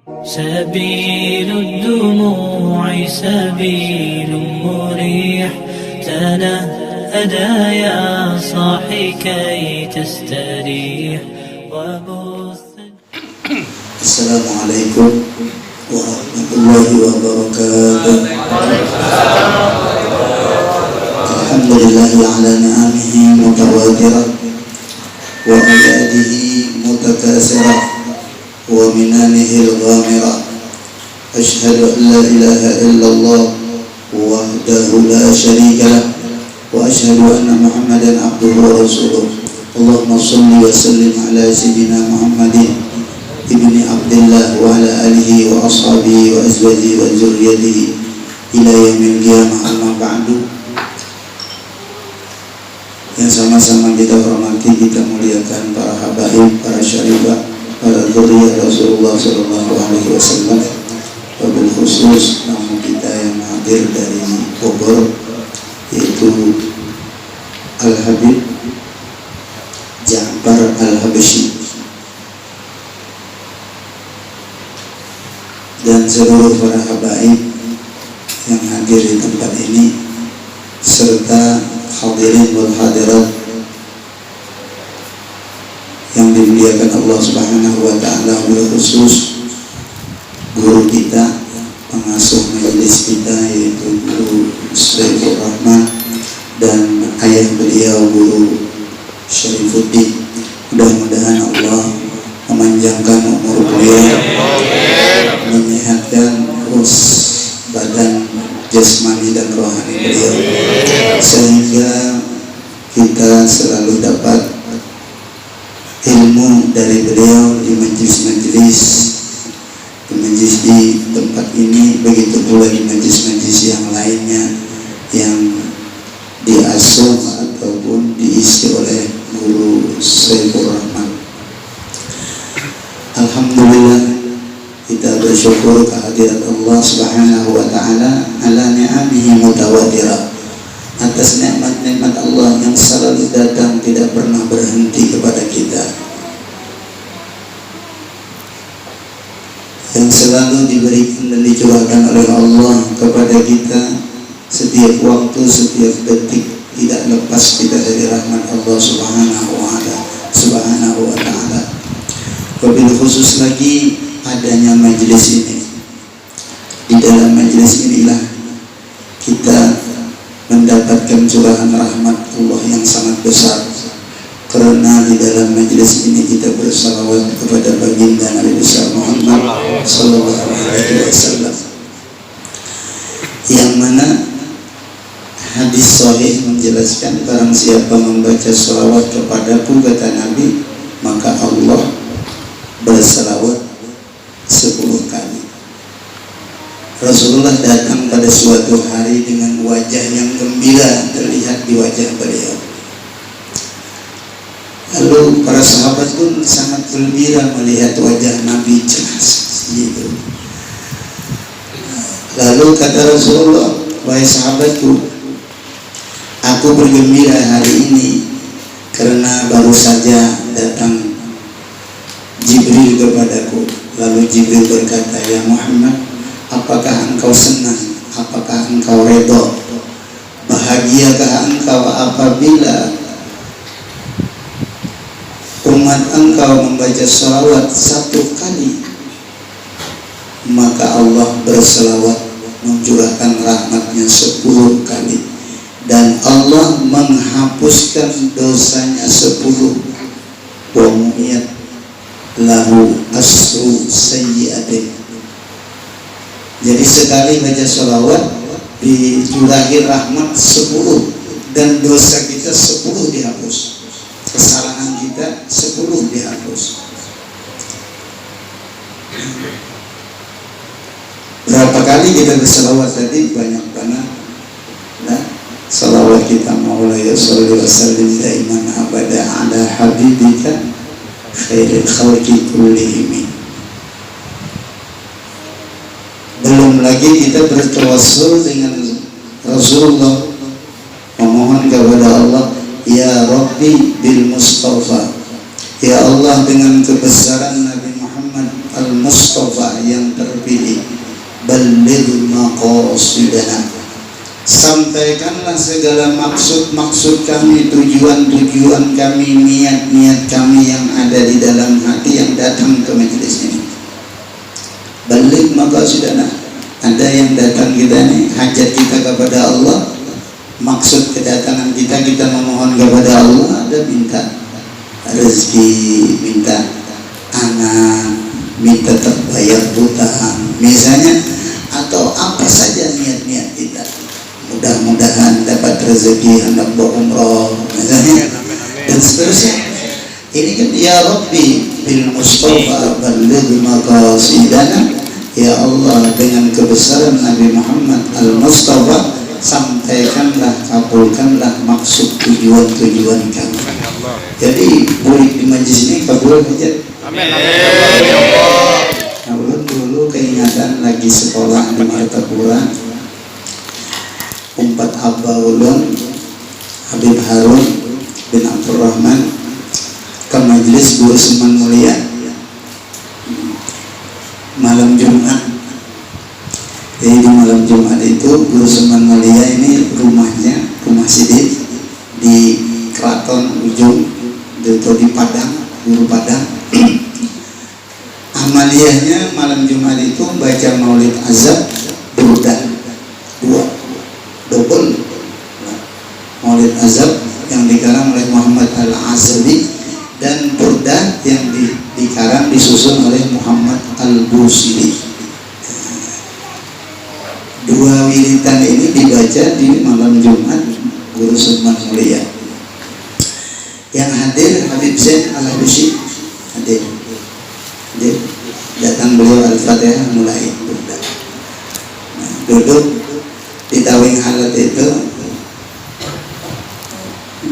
سبيل الدموع سبيل مريح تنهدى يا صاحي كي تستريح السلام عليكم ورحمة الله وبركاته. الحمد لله على نعمه متواترة وآياته متكاثرة ومنانه الغامرة. أشهد أن لا إله إلا الله وحده لا شريك له وأشهد أن محمدا عبده ورسوله. اللهم صل وسلم على سيدنا محمد ابن عبد الله وعلى آله وأصحابه وأزواجه وذريته إلى يوم القيامة. أما بعد, yang sama-sama kita hormati, kita muliakan para habaib, para syarifah, para dzurriyyah Rasulullah sallallahu alaihi wasallam. Wabil khusus tamu kita yang hadir dari Bogor, yaitu Al-Habib Ja'far Al-Habsyi dan seluruh para habaib yang hadir di tempat ini, serta hadirin wal hadirat yang dimuliakan Allah Subhanahu wa taala, wabil khusus guru kita, pengasuh majelis kita, yaitu Guru Saifur Rahman dan ayah beliau Guru Syarifuddin. Mudah-mudahan Allah memanjangkan umur beliau, menyehatkan terus badan jasmani dan rohani beliau, sehingga kita selalu dapat ilmu dari beliau di majelis-majelis, di majelis di tempat ini, begitu pula di majelis-majelis yang lainnya yang diasuh ataupun diisi oleh Guru Saifur Rahman. Alhamdulillah, kita bersyukur kehadirat Allah Subhanahu wa taala ala ni'amihi mutawatirah, atas nikmat-nikmat Allah yang selalu datang, tidak pernah berhenti kepada kita, yang selalu diberikan dan dicurahkan oleh Allah kepada kita setiap waktu, setiap detik, tidak lepas kita dari rahmat Allah Subhanahu wa taala. Wabil khusus lagi adanya majelis ini. Di dalam majelis inilah kita mendapatkan curahan rahmat Allah yang sangat besar, karena di dalam majelis ini kita bersalawat kepada baginda Nabi besar Muhammad sallallahu alaihi wasallam, yang mana hadis sahih menjelaskan, barang siapa membaca salawat kepadaku, kata Nabi, maka Allah bersalawat 10 kali. Rasulullah datang pada suatu hari dengan wajah yang gembira terlihat di wajah beliau. Lalu para sahabat pun sangat gembira melihat wajah Nabi jelas gitu. Lalu kata Rasulullah, wahai sahabatku, aku bergembira hari ini karena baru saja datang Jibril kepadaku. Lalu Jibril berkata, ya Muhammad, apakah engkau senang? Apakah engkau redha? Bahagiakah engkau apabila umat engkau membaca salawat 1 kali, maka Allah berselawat mencurahkan rahmatnya 10 kali, dan Allah menghapuskan dosanya 10. Wa mu'iyat lahu asru sayyi'atin. Jadi sekali baca salawat dicurahi rahmat 10, dan dosa kita 10 dihapus, kesalahan kita 10 dihapus. Berapa kali kita bersalawat tadi? Banyak banget. Nah, salawat kita Maula ya sholli wa sallim daiman abada ala habibika khairil khalqi kullihim. Belum lagi kita bertawassul dengan Rasulullah, memohon kepada Allah, ya Rabbi bil Mustafa, ya Allah dengan kebesaran Nabi Muhammad al-Mustafa, Mustafa yang terpilih, balligh maqasidana, sampaikanlah segala maksud-maksud kami, tujuan-tujuan kami, niat-niat kami yang ada di dalam hati yang datang ke majelis ini. Balligh maqasidana, ada yang datang kita nih, hajat kita kepada Allah, maksud kedatangan kita, kita memohon kepada Allah, ada minta rezeki, minta anak, minta terbayar hutang misalnya, atau apa saja niat-niat kita, mudah-mudahan dapat rezeki anak umroh misalnya, dan seterusnya. Ini kan ya Rabbi bil Mustafa balligh maqasidana, ya Allah dengan kebesaran Nabi Muhammad al-Mustafa, sampaikanlah, kabulkanlah maksud tujuan-tujuan kami. Jadi boleh di majlis ini kabul aja. Amin. Nah, ulun dulu keingatan lagi sekolah di Martapura, umpat abba ulun Habib Harun bin Abdurrahman ke majlis Guru Seman Mulia malam Jumat. Jadi di malam Jumat itu Guru Seman Mulia ini rumahnya, rumah Sidit di Keraton Ujung atau di Padang, Guru Padang. Amaliyahnya malam Jumat itu baca Maulid Azab Burdah 2 double Maulid Azab yang dikarang oleh Muhammad Al-Azabi, dan Burdah yang dikarang disusun oleh Muhammad Al-Busiri. Dua wiritan ini dibaca di malam Jumat Guru Seman Mulia. Yang hadir Habib Zain Al-Habsyi hadir. Datang beliau Al-Fatihah mulai Burdah. Nah, duduk di tawing halat itu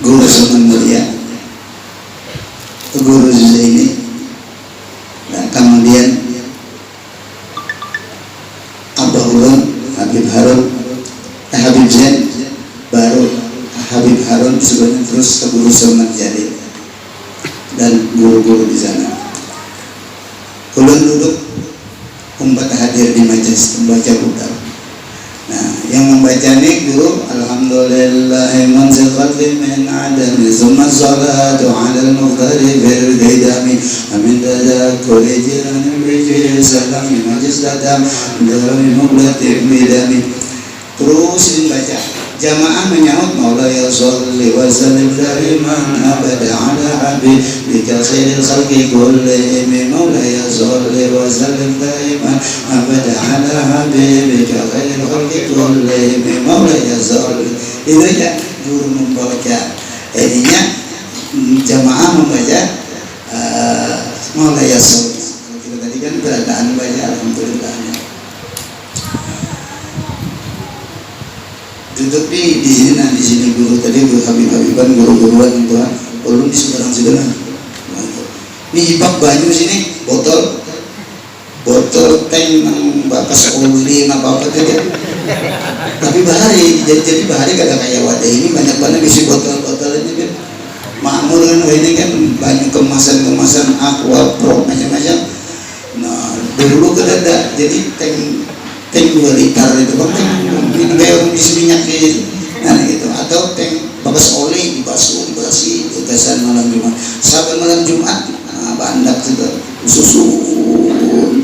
Guru Seman Mulia, Guru Zaini. Nah, kemudian Abah Ulun Habib Harun, Habib Zain, baru Habib Harun sebenarnya, terus ke Guru Seman Jalil dan guru-guru di sana. Ulun duduk, umpat hadir di majelis membaca Burdah. Nah, yang membaca ini guru, alhamdulillahi manzil qalbi min adami, summa salatu ala al-muqtari fil gaidami, amin dada kulli jirani biji salami majlis dadam darami muqlati bidami. Terus dibaca, jamaah menyaut Maulaya sholli wa sallim daiman abada ala habibika khairil khalqi kullihim, Maulaya sholli wa sallim daiman abada ala habibika khairil khalqi kullihim, Maulaya sholli. Itu aja guru membaca, ininya jamaah membaca Maulaya sholli. Kita tadi kan beradaan baca alhamdulillah. Duduk di sini, nah di sini guru tadi, guru Habib-Habiban, guru-guruan itu, ulun di seberang. Ini hibak banyu sini, botol tank nang bakas oli apa gitu. Tapi bahari, jadi bahari kata kayak wadah ini banyak banget isi botol-botol ini kan. Makmur kan ini kan banyak kemasan aqua pro macam-macam. Nah dulu kan ada jadi tank 2 liter itu kan, ini kayak orang isi minyak gitu, nah gitu, atau tank bakas oli dibasuh kesan malam Jumat, sampai malam Jumat, nah bandak juga susun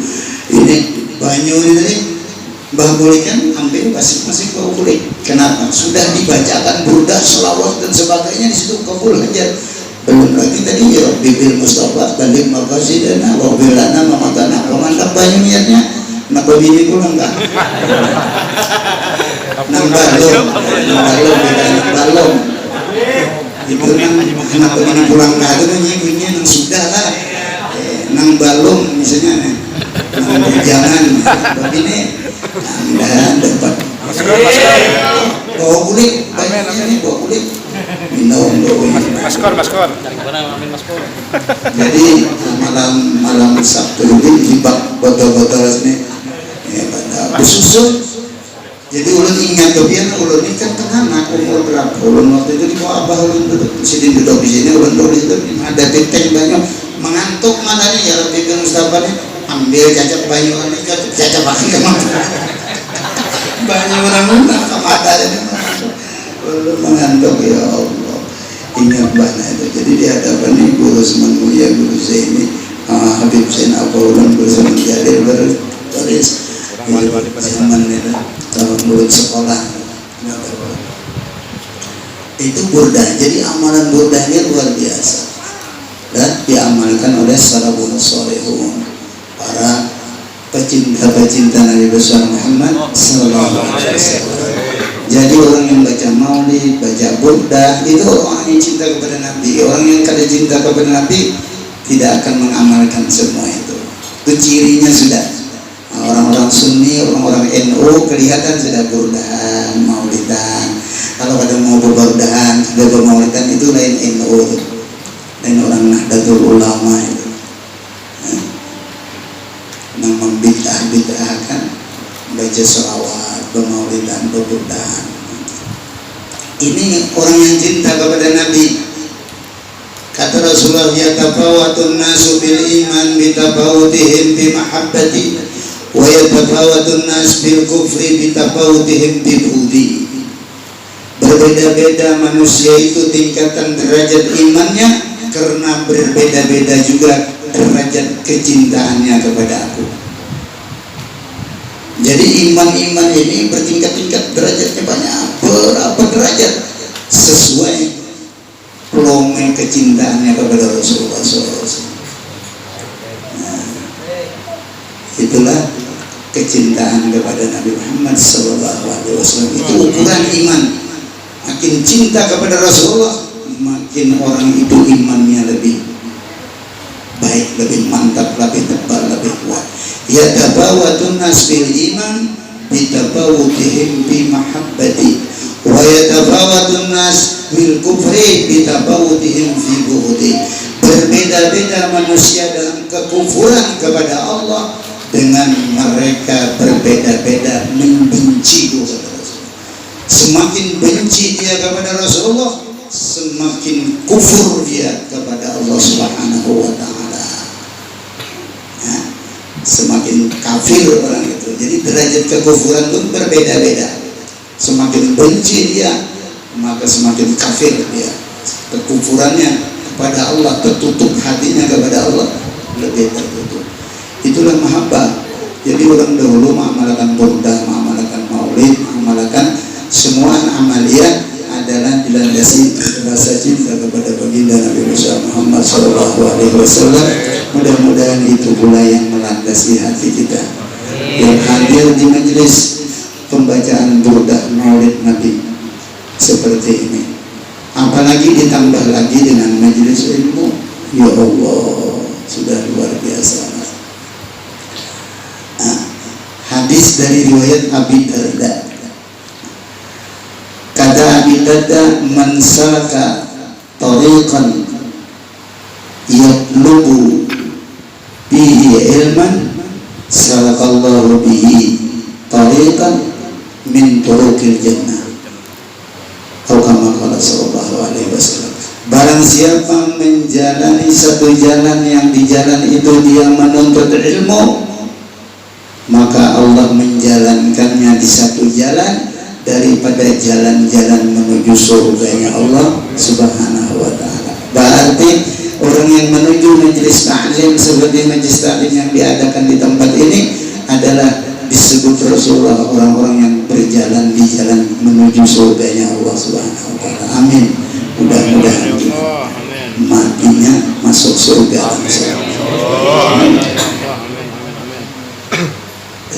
ini banyu ini tadi Mbah Boleh kan ambil masing-masing bau kulit. Kenapa? Sudah dibacakan Burdah, selawat dan sebagainya di situ kabul aja. Belum lagi tadi ya Bibil Mustafa balligh maqasidana wa bilana mamatana, mantap banyak niatnya. Kenapa bini pulang enggak? Nang balong. Itu kenapa bini pulang enggak? Itu bunyinya nang sudah lah. Nang balong misalnya. Nang jangan. Begini. Anda dapat. Bawa kulit. Banyaknya nih bawa kulit. Minum dong. Maskor. Jadi malam Sabtu ini hibak botol-botol ini. Ya pada bersusun. Jadi ulun ingat kebiasaan ulun ini kan anak umur berapa? Ulun waktu itu di bawah abah ulun duduk di sini ulun duduk di situ ada titik banyak mengantuk mananya ya Rabbi bin Mustafa ini ambil cacap banyu orang ini cacap pakai ke mata. Banyu orang ke mata ini belum mengantuk ya Allah. Ingat bana itu. Jadi di hadapan ini guru Usman Mulia, guru Zaini, Habib Zain Al-Qawlan, guru Zaman Jalil bertulis zaman itu tahun mulut sekolah. Itu burdah. Jadi amalan burdahnya luar biasa dan diamalkan oleh salafun shalihun, para pecinta Nabi besar Muhammad sallallahu alaihi wasallam. Jadi orang yang baca maulid, baca burdah itu orang yang cinta kepada Nabi. Orang yang kada cinta kepada Nabi tidak akan mengamalkan semua itu. Itu cirinya sudah. Orang-orang Sunni, orang-orang NU kelihatan sudah burdahan, maulidan. Kalau ada mau berburdahan, sudah bermaulidan itu lain NU, lain orang Nahdlatul Ulama itu. Yang membid'ah-bid'ahkan baca sholawat, bermaulidan, berburdahan. Ini orang yang cinta kepada Nabi. Kata Rasulullah, yatafawatun nasu bil iman bitafawutihim bi mahabbati wa yatafawatun nas bil kufri bitafawutihim bi budi. Berbeda-beda manusia itu tingkatan derajat imannya karena berbeda-beda juga derajat kecintaannya kepada aku. Jadi iman-iman ini bertingkat-tingkat, derajatnya banyak. Berapa derajat sesuai volume kecintaannya kepada Rasulullah SAW. Nah, itulah kecintaan kepada Nabi Muhammad SAW. Itu ukuran iman. Makin cinta kepada Rasulullah, makin orang itu imannya lebih baik, lebih mantap, lebih tebal, lebih kuat. Yatabawatun nas bil iman bitabawutihim bi mahabbati wa yatabawatun nas bil kufri bitabawutihim fi bughdi. Berbeda-beda manusia dalam kekufuran kepada Allah dengan mereka berbeda-beda membenci kepada Rasulullah. Semakin benci dia kepada Rasulullah, semakin kufur dia kepada Allah Subhanahu wa ta'ala. Nah, semakin kafir orang itu. Jadi derajat kekufuran pun berbeda-beda. Semakin benci dia, maka semakin kafir dia. Kekufurannya kepada Allah, tertutup hatinya kepada Allah, lebih tertutup. Itulah mahabbah. Jadi orang dahulu mengamalkan burdah, mengamalkan maulid, mengamalkan semua amaliyah adalah dilandasi rasa cinta kepada baginda Nabi Muhammad SAW. Mudah-mudahan itu pula yang melandasi hati kita yang hadir di majelis pembacaan burdah maulid Nabi seperti ini. Apalagi ditambah lagi dengan majelis ilmu, ya Allah, sudah luar biasa. Hadis dari riwayat Abi Darda. Kata Abi Darda, man salaka tariqan yatlubu bihi ilman salakallahu bihi tariqan min turuqil jannah. Atau kama qala sallallahu alaihi wasallam. Barang siapa menjalani satu jalan yang di jalan itu dia menuntut ilmu, maka Allah menjalankannya di satu jalan daripada jalan-jalan menuju surganya Allah Subhanahu wa ta'ala. Berarti orang yang menuju majelis ta'lim seperti majelis ta'lim yang diadakan di tempat ini adalah disebut Rasulullah orang-orang yang berjalan di jalan menuju surganya Allah Subhanahu wa ta'ala. Amin. Mudah-mudahan matinya masuk surga.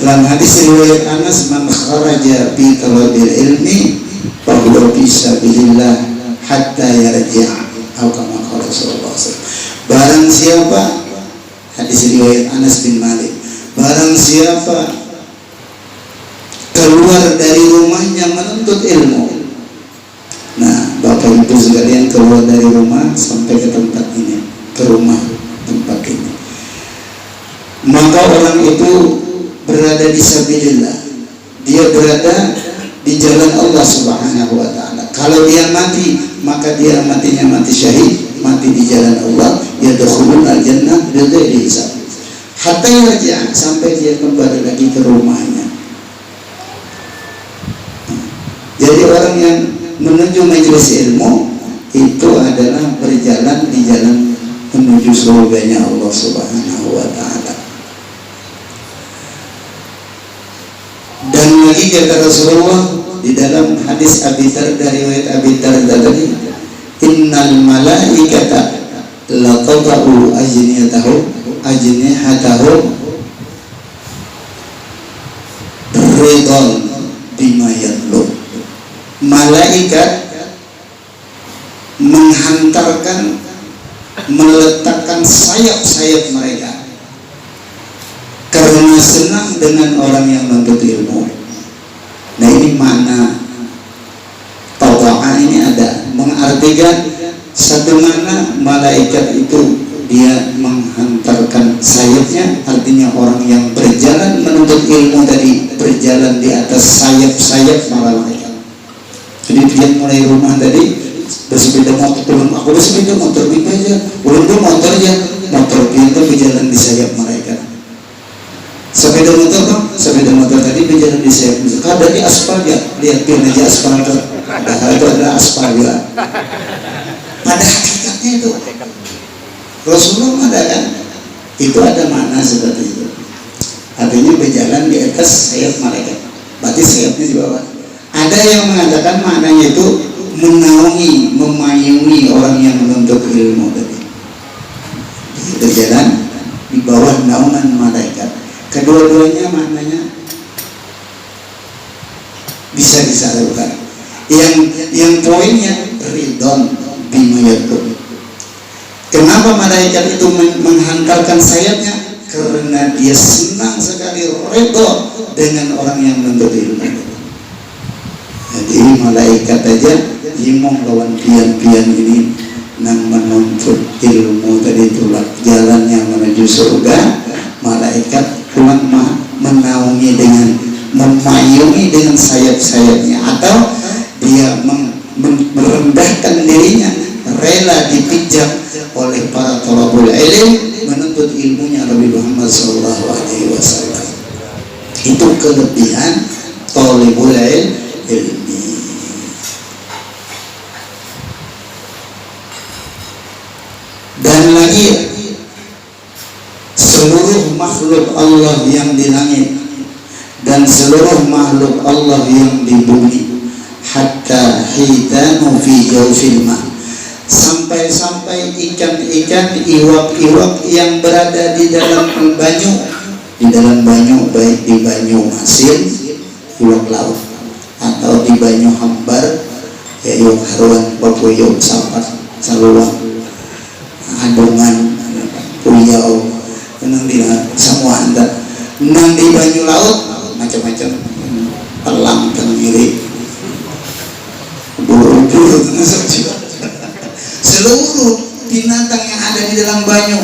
Dalam hadis riwayat Anas, man kharaja fi talabil ilmi fa huwa fi sabilillah hatta yarji'a. Atau kama qala sallallahu alaihi wasallam. Barang siapa, hadis riwayat Anas bin Malik, barang siapa keluar dari rumahnya menuntut ilmu. Nah, Bapak Ibu sekalian, keluar dari rumah sampai ke tempat ini, ke rumah tempat ini, maka orang itu berada di sabilillah, dia berada di jalan Allah Subhanahu wa ta'ala. Kalau dia mati, maka dia matinya mati syahid, mati di jalan Allah, yadkhulul jannah bighairi hisab. hatta yarja, sampai dia kembali lagi ke rumahnya. Jadi orang yang menuju majelis ilmu itu adalah berjalan di jalan menuju surganya Allah Subhanahu wa ta'ala. Dan lagi kata Rasulullah di dalam hadis Abi Darda, riwayat Abi Darda tadi, innal malaikata laqata'u ajnihatahu ridwan bima yatlub. Malaikat menghantarkan, meletakkan sayap-sayap mereka karena senang dengan orang yang menuntut ilmu. Nah, ini makna tawa'ah ini ada, mengartikan satu makna malaikat itu dia menghantarkan sayapnya, artinya orang yang berjalan menuntut ilmu tadi berjalan di atas sayap-sayap para malaikat. Jadi dia mulai rumah tadi bersepeda motor, belum aku bersepeda motor bip aja, belum tuh motor aja, motor dia itu berjalan di sayap mereka. Sepeda motor tadi berjalan di sayap mereka. Ada di aspal ya, lihat pin aja aspal itu, itu adalah aspal juga. Pada hakikatnya itu Rasulullah ada kan, itu ada makna seperti itu. Artinya berjalan di atas sayap mereka, berarti sayapnya di bawah. Ada yang mengatakan maknanya itu menaungi, memayungi orang yang menuntut ilmu tadi. Berjalan di bawah naungan malaikat. Kedua-duanya maknanya bisa disalurkan. Yang poinnya ridon bima yatlub. Kenapa malaikat itu menghantarkan sayapnya? Karena dia senang sekali ridho dengan orang yang menuntut ilmu. Jadi malaikat aja imong lawan pian-pian ini nang menuntut ilmu tadi, itulah jalannya menuju surga. Malaikat pulang menaungi dengan, memayungi dengan sayap-sayapnya, atau dia merendahkan dirinya, rela dipijak oleh para thalabul ilm menuntut ilmunya Nabi Muhammad SAW. Itu kelebihan thalabul ilmi. Dan lagi seluruh makhluk Allah yang di langit dan seluruh makhluk Allah yang di bumi, hatta hitanu fi jawfil ma, sampai-sampai ikan-ikan, iwak-iwak yang berada di dalam banyu, baik di banyu asin, iwak laut, atau di banyu hambar, ya iwak haruan, papuyuk, sapat, saluang, andungan, puyau, nang di semua anda, nang di banyu laut macam-macam, pelang, tenggiri, buru-buru, seluruh binatang yang ada di dalam banyu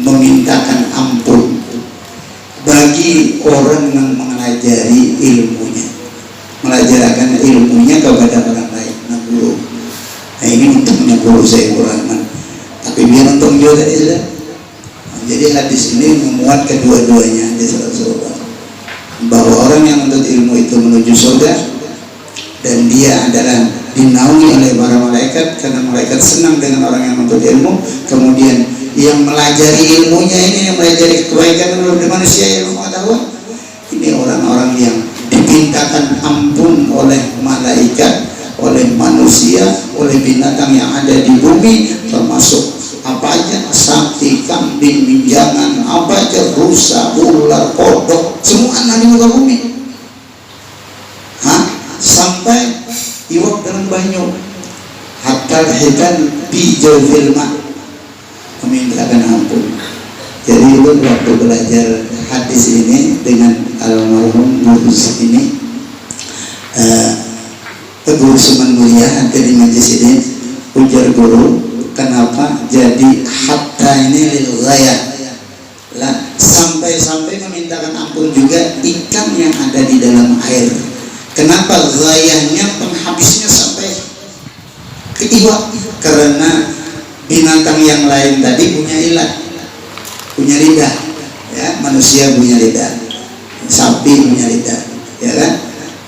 memintakan ampun bagi orang yang mengajari ilmunya, mengajarkan ilmunya kepada orang lain. Nah, guru, nah ini untungnya guru saya Rahman, tapi biar untung juga tadi sudah. Jadi hadis ini memuat kedua-duanya, bahwa orang yang menuntut ilmu itu menuju surga, dan dia adalah dinaungi oleh para malaikat karena malaikat senang dengan orang yang menuntut ilmu. Kemudian yang melajari ilmunya ini, yang melajari kebaikan oleh manusia yang mengetahui, ini orang-orang yang dipintakan ampun oleh malaikat, oleh manusia, oleh binatang yang ada di bumi, termasuk apa aja, sapi, kambing, minjangan, apa aja, rusa, ular, kodok, semua ada di muka bumi. Sampai iwak dalam banyu, hatta hitan bijau filma, memintakan ampun. Jadi itu waktu belajar hadis ini dengan almarhum guru ini, guru Suman Mulia dari majlis ini, ujar guru, kenapa jadi hatta ini lil ghayah lah, sampai-sampai memintakan ampun juga ikan yang ada di dalam air. Kenapa ghayahnya, penghabisnya sampai ke iwak? Karena binatang yang lain tadi punya ilat, punya lidah, Ya, manusia punya lidah, sapi punya lidah, ya kan?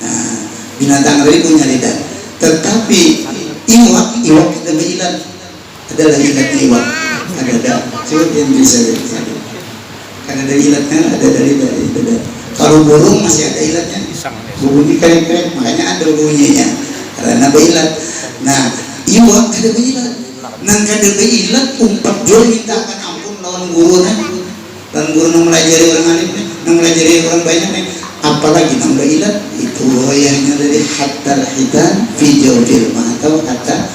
Nah, binatang lain punya lidah. Tetapi iwak ada ilat, adalah ilatnya iwak. Ada. Coba yang bisa lihat. Karena ada ilatnya, ada dari. Kalau burung masih ada ilatnya, bunyi krek-krek, makanya ada bunyinya karena ada ilat. Nah, iwak ada ilat. Nang ada ilat umpat jual mintakan ampun lawan guru dan guru nang melajari orang alim nang melajari orang banyak apalagi nang ada ilat itu wayahnya dari hatta hitan fi jawfil ma atau hatta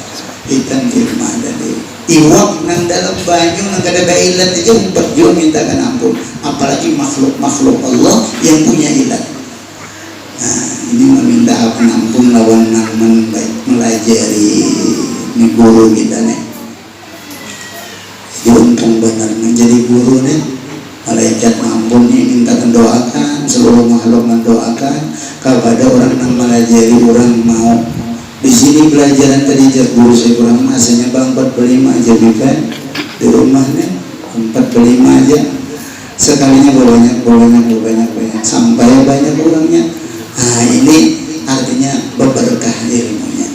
hitan fil ma. Dari iwak nang dalam banyu nang ada ilat aja umpat jual mintakan ampun, apalagi makhluk Allah yang punya ilat. Nah, ini meminta ampun lawan nang melajari ni guru kita nih. Jadi untung benar menjadi guru nih. Malaikat ampun nih minta mendoakan, seluruh makhluk mendoakan kepada orang yang melajari orang mau. Di sini pelajaran tadi guru saya kurang masanya bang 45 aja bukan di rumahnya 45 aja sekalinya banyak sampai banyak orangnya. Nah, ini artinya berberkah ilmunya,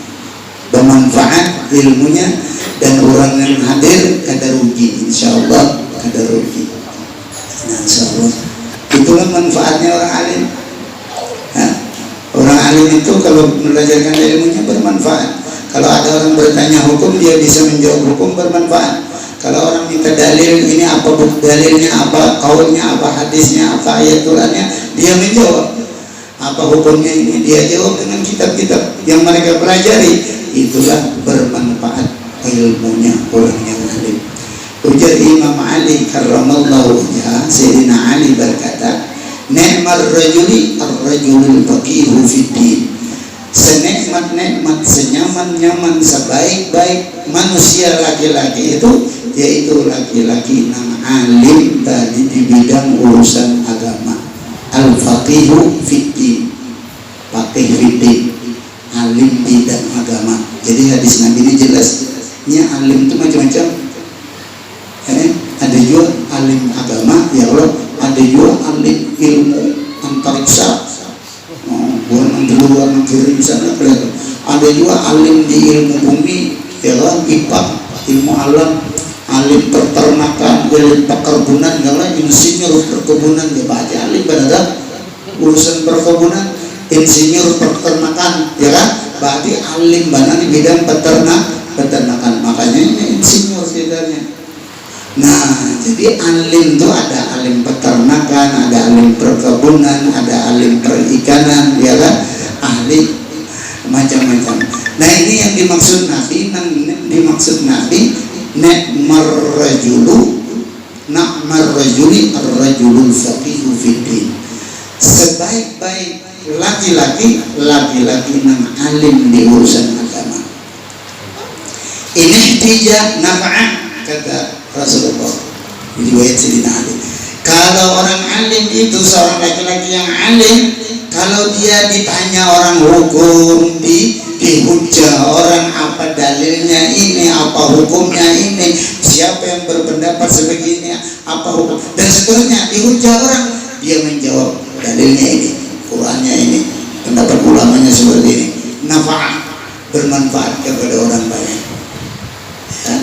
bermanfaat ilmunya, dan orang yang hadir kada rugi, insyaallah kada rugi. Nah, insyaallah itulah manfaatnya orang alim. Nah, orang alim itu kalau belajarkan ilmunya bermanfaat. Kalau ada orang bertanya hukum, dia bisa menjawab hukum, bermanfaat. Kalau orang minta dalil, ini apa dalilnya, apa kaulnya, apa hadisnya, apa ayat Qur'annya, dia menjawab. Apa hukumnya ini, dia jawab dengan kitab-kitab yang mereka pelajari. Itulah bermanfaat ilmunya orang yang alim. Ujar Imam Ali karramallahu wajhahu, Sayyidina Ali berkata, ni'mar rajuli ar-rajulul faqihu fiddin. Senikmat-nikmat, senyaman-nyaman, sebaik-baik manusia laki-laki itu yaitu laki-laki yang alim tadi di bidang urusan agama. Al-faqihu fiddin, faqih fiddin, alim bidang agama. Jadi hadis Nabi ini jelasnya alim itu macam-macam. Ada juga alim agama, ya Allah, ada juga alim ilmu antariksa, bukan di luar negeri misalnya kelihatan. Ada juga alim di ilmu bumi, ya Allah, IPA, ilmu alam, alim peternakan, alim perkebunan, ya Allah, insinyur perkebunan, dia baca alim pada urusan perkebunan, insinyur peternakan, ya kan? Berarti alim mana di bidang peternakan, makanya ini insinyur tidaknya. Nah, jadi alim itu ada alim peternakan, ada alim perkebunan, ada alim perikanan, ya kan? Ahli macam-macam. Nah, ini yang dimaksud Nabi, ni'mar rajuli ar-rajulul faqihu fiddin. Sebaik-baik laki-laki yang alim di urusan agama. Ini tija nafa'ah, kata Rasulullah di riwayat Sayyidina Ali. Kalau orang alim itu seorang laki-laki yang alim, kalau dia ditanya orang hukum, dihujah orang apa dalilnya ini, apa hukumnya ini, siapa yang berpendapat sebegini, apa hukum dan seterusnya, dihujah orang, dia menjawab dalilnya ini, Qurannya ini, pendapat ulamanya seperti ini, nafa'ah, bermanfaat kepada orang banyak. Ya,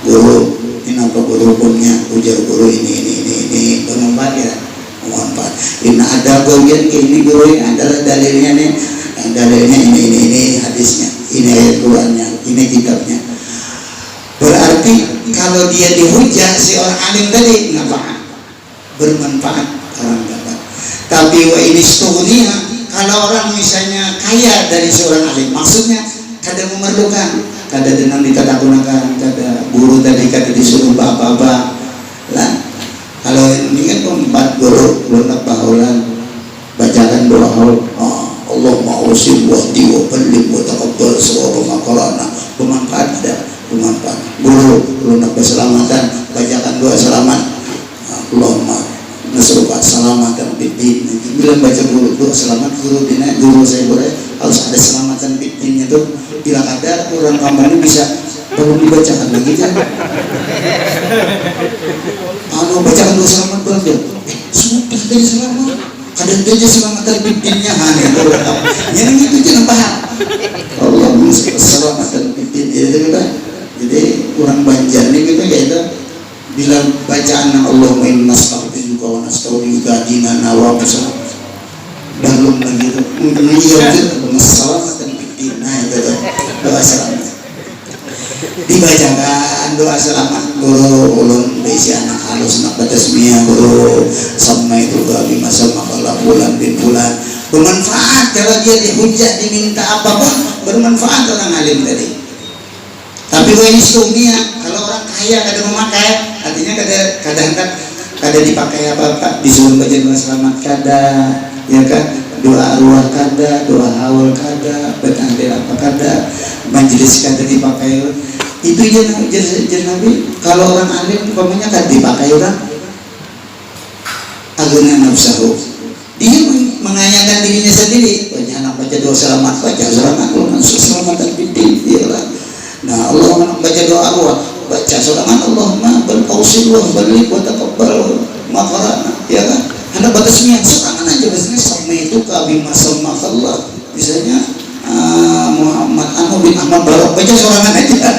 guru ini apa guru hukumnya, ujar guru ini bermanfaat ya, bermanfaat. Ini ada bagian ini guru ini adalah dalilnya nih, dalilnya ini hadisnya, ini ayat Qurannya, ini kitabnya. Berarti kalau dia dihujah si orang alim tadi nafa'ah, bermanfaat orang dapat. Tapi wa ini stughniya, kalau orang misalnya kaya dari seorang alim, maksudnya kada memerlukan, kada dengan ditatakunakan, kada guru tadi kada disuruh apa-apa lah. Kalau ini kan empat guru lunak bahulan bacakan doa Allah ma'usim wahdi wa ballim wa taqabbal sawab maqarana, bermanfaat ada, bermanfaat. Guru lunak keselamatan bacakan doa selamat, Allahumma nasruka selamatan bidin. Bila baca guru doa selamat, guru saya boleh harus ada selamatan bidinnya tuh. Bila ada orang kampanye bisa belum dibacakan lagi kan? Bacakan dulu selamat berarti. Sudah tadi selamat. Kadang aja selamat terpimpinnya hanya yang itu jangan paham. Allah selamat terpimpin itu kan. Jadi orang Banjar ini kita kayak bila bacaan Allah main nastaghfiruka wa nastaghfiruka dina wa bersama belum lagi itu mungkin dia itu selamat terpimpin. Nah itu doa selamat dibacakan doa selamat guru ulun besi anak halus nak batasmiyah guru sama itu gabi masa makalah bulan bin bulan bermanfaat. Kalau dia dihujat diminta apapun bermanfaat orang alim tadi. Tapi ini dunia kalau orang kaya kada memakai artinya kada dipakai apa-apa, disuruh baca doa selamat kada, ya kan, doa arwah kada, doa haul kada, betahdil apa kada, majelis kada dipakai. Itu jadi Nabi. Kalau orang alim umpamanya kada dipakai orang aguna nafsahu, dia menganyakan dirinya sendiri. Banyak anak baca doa selamat, Allah selamat dan bidin, iyalah. Nah Allah baca doa arwah, baca selamat Allahumma bal qausillah balik wa taqabbal maqarana, ya kan. Anda batasnya serangan aja biasanya sama itu kabi masal makallah, misalnya Muhammad bin Ahmad Barok baca serangan aja.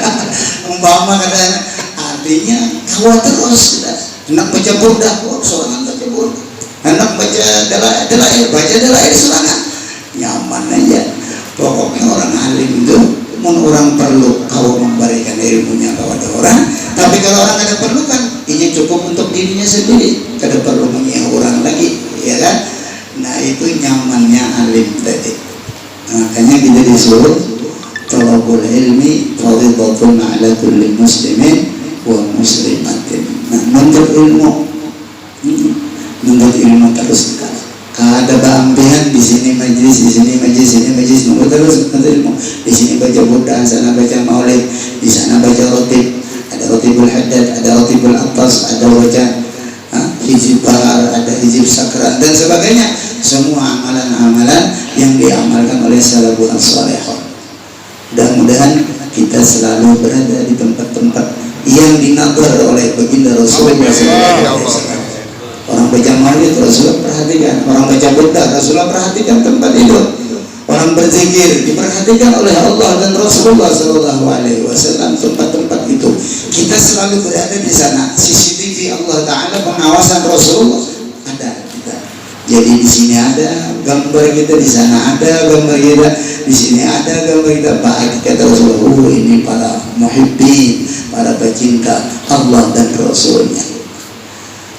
Umpama kadang artinya khawatir terus. Hendak baca burdah, serangan baca burdah. Hendak baca dalail serangan, nyaman aja. Pokoknya orang alim itu orang perlu kau memberikan ilmunya kepada orang, tapi kalau orang kada perlu kan ini cukup untuk dirinya sendiri, kada perlu menyiar orang lagi, ya kan. Nah itu nyamannya alim tadi. Makanya kita disuruh talabul ilmi fardhatun ala kulli muslimin wa muslimatin. Nah, menuntut ilmu terus kan. Kada beambihan di sini majlis, di sini majlis, nunggu terus menuntut ilmu. Di sini baca burdah, sana baca maulid, di sana baca rotib, ada rotibul haddad, ada rotibul atas, ada baca hijib bahar, ada hijib sakran dan sebagainya. Semua amalan-amalan yang diamalkan oleh salafun salihun. Mudah-mudahan kita selalu berada di tempat-tempat yang dinadar oleh baginda Rasulullah SAW. Orang baca maulid Rasulullah perhatikan, orang baca burdah Rasulullah perhatikan tempat itu. Orang berzikir diperhatikan oleh Allah dan Rasulullah SAW tempat-tempat itu. Kita selalu berada di sana. CCTV Allah Taala pengawasan Rasulullah ada kita. Jadi di sini ada gambar kita, di sana ada gambar kita, di sini ada gambar kita. Baik kata Rasulullah, ini para muhibbin, para pecinta Allah dan Rasulnya.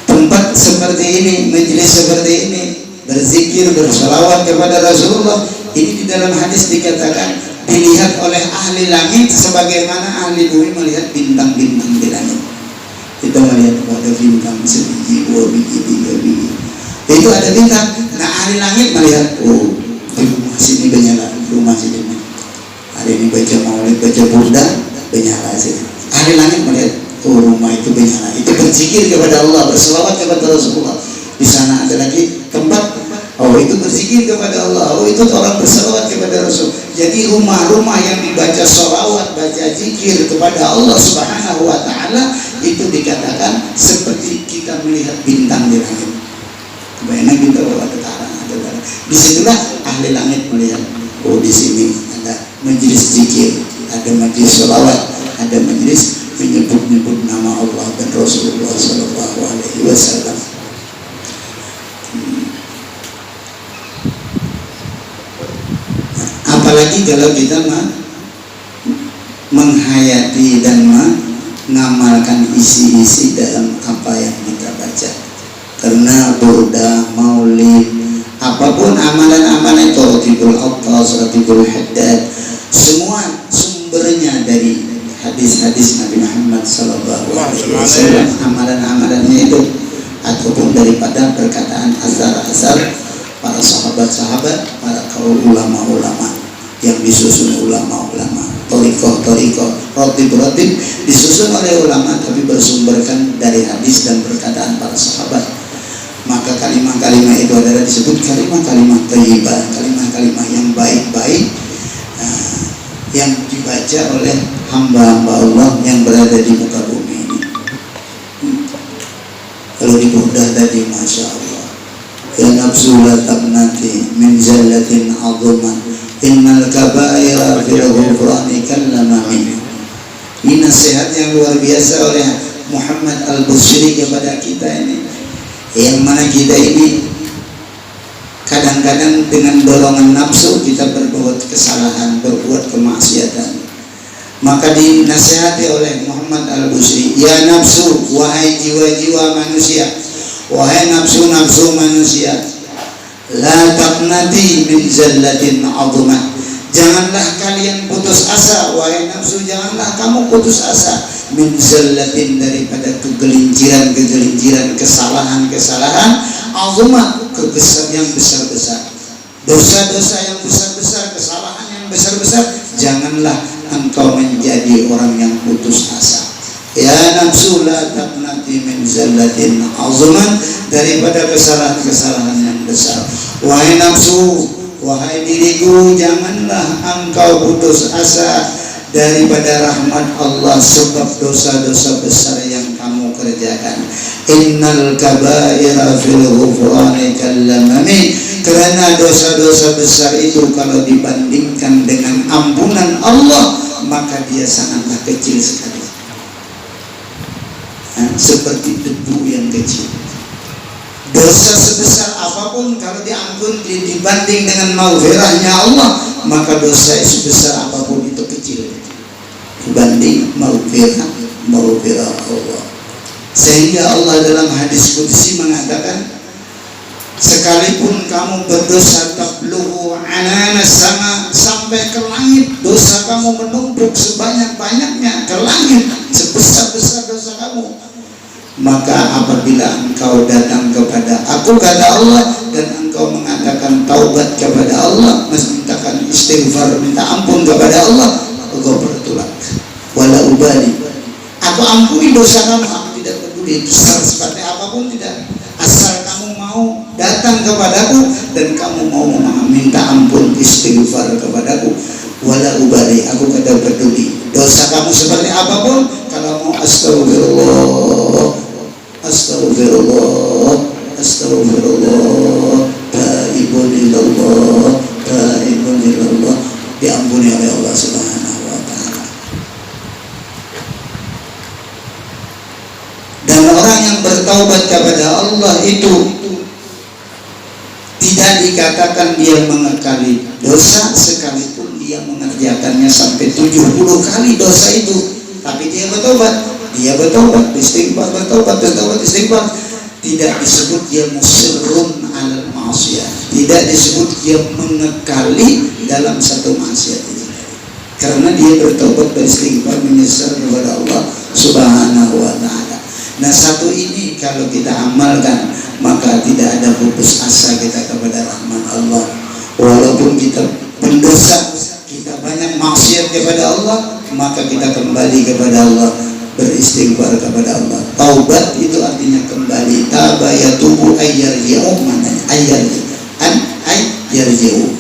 Tempat seperti ini, majelis seperti ini, berzikir, bersalawat kepada Rasulullah, ini di dalam hadis dikatakan dilihat oleh ahli langit sebagaimana ahli bumi melihat bintang-bintang di langit. Kita melihat ada bintang sebiji, dua biji, tiga biji. Itu ada bintang. Nah ahli langit melihat, oh di rumah sini menyala, rumah sini. Hari ini baca maulid, baca burdah, menyala sini. Ahli langit melihat, oh rumah itu menyala. Itu berzikir kepada Allah, berselawat kepada Rasulullah. Di sana ada lagi tempat, oh itu berzikir kepada Allah, oh itu orang berselawat kepada Rasul. Jadi rumah-rumah yang dibaca selawat, baca zikir kepada Allah Subhanahu wa Ta'ala, itu dikatakan seperti kita melihat bintang di langit. Kebayangnya kita ada tarang. Disitulah ahli langit melihat, oh di sini ada majelis zikir, ada majelis selawat, ada majelis menyebut-nyebut nama Allah dan Rasulullah Sallallahu Alaihi Wasallam. Apalagi kalau kita menghayati dan mengamalkan isi-isi dalam apa yang kita baca. Karena burdah, maulid, apapun amalan-amalan itu, rotibul atas, rotibul haddad, semua sumbernya dari hadis-hadis Nabi Muhammad SAW. Amalan-amalannya itu ataupun daripada perkataan asar-asar para sahabat-sahabat, para kaum ulama-ulama yang disusun ulama-ulama, torikoh, rotib disusun oleh ulama tapi bersumberkan dari hadis dan perkataan para sahabat. Maka kalimah-kalimah itu adalah disebut kalimah-kalimah thayyibah, kalimah-kalimah yang baik-baik yang dibaca oleh hamba-hamba Allah yang berada di muka bumi ini. Kalau di Burdah tadi, Masya Allah, ya nafsu la taqnati min zallatin azuman innal kabaira fil ghufrani kallamami. Ini nasihat yang luar biasa oleh Muhammad Al-Busiri kepada kita ini, yang mana kita ini kadang-kadang dengan dorongan nafsu kita berbuat kesalahan, berbuat kemaksiatan. Maka dinasihati oleh Muhammad Al-Busiri, ya nafsu, wahai jiwa-jiwa manusia, wahai nafsu-nafsu manusia, la taqnati min zallatin azumah. Janganlah kalian putus asa, wahai nafsu, janganlah kamu putus asa, min zallatin, daripada kegelinciran, kesalahan-kesalahan, azumah, yang besar-besar, dosa-dosa yang besar-besar, kesalahan yang besar-besar. Janganlah engkau menjadi orang yang putus asa. Ya nafsu la taqnati min zallatin azuman, daripada kesalahan-kesalahan yang besar. Wahai nafsu, wahai diriku, janganlah engkau putus asa daripada rahmat Allah sebab dosa-dosa besar yang kamu kerjakan. Innal kabaira fil ghufrani kallamami, karena dosa-dosa besar itu kalau dibandingkan dengan ampunan Allah maka dia sangatlah kecil sekali, seperti debu yang kecil. Dosa sebesar apapun kalau diampun dibanding dengan maghfirahnya Allah, maka dosa sebesar apapun itu kecil dibanding maghfirah Allah. Sehingga Allah dalam hadis qudsi mengatakan, sekalipun kamu berdosa tablughu ananas sama, sampai ke langit, dosa kamu menumpuk sebanyak-banyaknya ke langit, sebesar-besar dosa kamu, maka apabila engkau datang kepada aku, kata Allah, dan engkau mengatakan taubat kepada Allah, mintakan istighfar, minta ampun kepada Allah, engkau bertolak, wala ubali, aku ampuni dosa kamu, aku tidak peduli besar seperti apapun, tidak, asal kamu mau datang kepadaku dan kamu mau minta ampun, istighfar kepadaku, wala ubali, aku tidak peduli dosa kamu seperti apapun. Kalau mau astagfirullah, astagfirullah, astagfirullah, taibun ilallah, taibun ilallah, diampuni oleh Allah Subhanahu wa ta'ala. Dan orang yang bertaubat kepada Allah itu tidak dikatakan dia mengekali dosa, sekalipun dia mengerjakannya sampai 70 kali dosa itu, tapi dia bertobat, istighfar, bertobat, istighfar. Tidak disebut dia musirrun alal ma'asiyah, tidak disebut dia mengekali dalam satu maksiat itu, karena dia bertobat, beristighfar, menyesal kepada Allah Subhanahu wa ta'ala. Nah, satu ini kalau kita amalkan, maka tidak ada putus asa kita kepada rahmat Allah. Walaupun kita pendosa, kita banyak maksiat kepada Allah, maka kita kembali kepada Allah, beristighfar kepada Allah. Taubat itu artinya kembali. Taba yatubu ayyarji'u, maknanya ayyarji'u.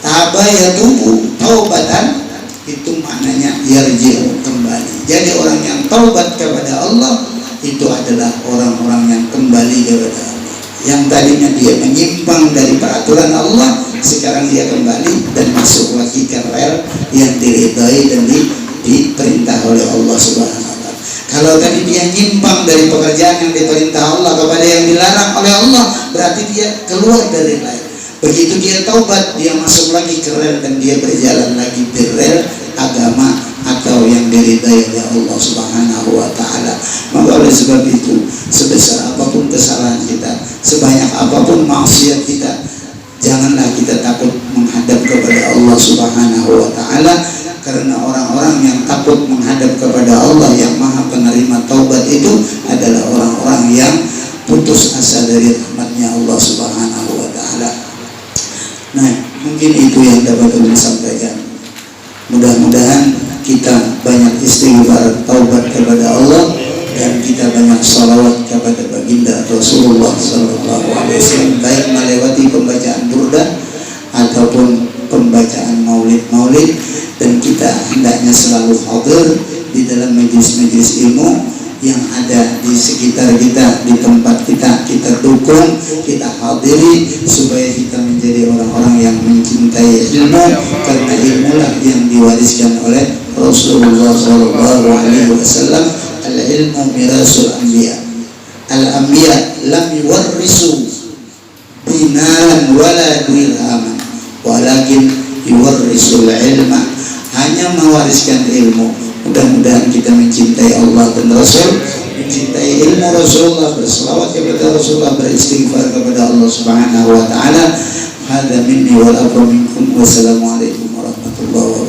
Taba yatubu, taubatan itu maknanya yarji'u, kembali. Jadi orang yang taubat kepada Allah itu adalah orang-orang yang kembali kepada Allah. Yang tadinya dia menyimpang dari peraturan Allah, sekarang dia kembali dan masuk lagi ke rel yang diridhai dan diperintah oleh Allah Subhanahu wa ta'ala. Kalau tadi dia nyimpang dari pekerjaan yang diperintah Allah kepada yang dilarang oleh Allah, berarti dia keluar dari rel. Begitu dia taubat, dia masuk lagi ke rel dan dia berjalan lagi di rel agama atau yang diridhai oleh Allah Subhanahu wa ta'ala. Maka oleh sebab itu, sebesar apapun kesalahan kita, sebanyak apapun maksiat kita, janganlah kita takut menghadap kepada Allah Subhanahu wa ta'ala, karena orang-orang yang takut menghadap kepada Allah yang Maha Penerima Taubat itu adalah orang-orang yang putus asa dari rahmatnya Allah Subhanahu wa ta'ala. Nah, mungkin itu yang dapat kami sampaikan. Mudah-mudahan kita banyak istighfar, taubat kepada Allah, dan kita banyak salawat kepada baginda Rasulullah SAW, baik melewati pembacaan burdah ataupun pembacaan maulid-maulid. dan kita hendaknya selalu hadir di dalam majelis-majelis ilmu yang ada di sekitar kita, di tempat kita. Kita dukung, kita hadiri supaya kita menjadi orang-orang yang mencintai ilmu, karena ilmulah yang diwariskan oleh Rasulullah SAW. Al-ilmu mirasul anbiya. Al-anbiya lam yuwarrisu dinaran wala dirhaman, walakin yuwarrisul ilma, hanya mewariskan ilmu. Mudah-mudahan kita mencintai Allah dan Rasul, mencintai ilmu Rasulullah, berselawat kepada Rasulullah, beristighfar kepada Allah Subhanahu wa taala. Hadza minni wal afu minkum. Wassalamualaikum warahmatullahi wabarakatuh.